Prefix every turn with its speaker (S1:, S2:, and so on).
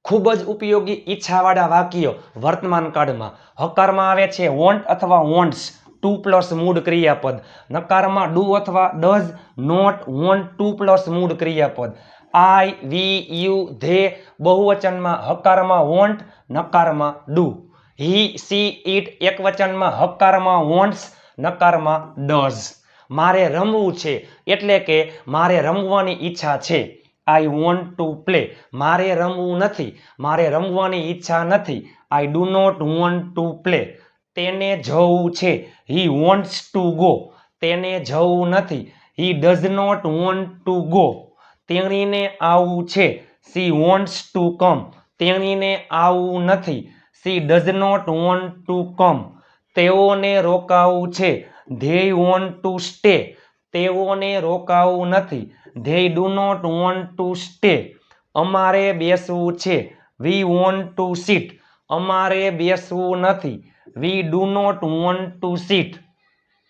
S1: ખૂબ જ ઉપયોગી ઈચ્છાવાળા વાક્યો વર્તમાન કાળમાં. હકારમાં આવે છે વોન્ટ અથવા વોન્ટ્સ, ટુ પ્લસ મૂળ ક્રિયાપદ. નકારમાં ડુ અથવા does, not, want, to plus મૂળ ક્રિયાપદ. આઈ, વી, યુ, ધે બહુવચનમાં હકારમાં વોન્ટ, નકારમાં ડુ. હી, સી, ઇટ એકવચનમાં હકારમાં વોન્ટ્સ, નકારમાં ડઝ. મારે રમવું છે એટલે કે મારે રમવાની ઈચ્છા છે. I want to play. મારે રમવું નથી, મારે રમવાની ઈચ્છા નથી. I do not want to play. તેને જવું છે. He wants to go. તેને જવું નથી. He does not want to go. તેણીને આવવું છે. She wants to come. તેણીને આવવું નથી. She does not want to come. તેઓને રોકાવું છે. They want to stay. તેઓને રોકાવું નથી. They do not want to stay. અમારે બેસવું છે. We want to sit. અમારે બેસવું નથી. We do not want to seat.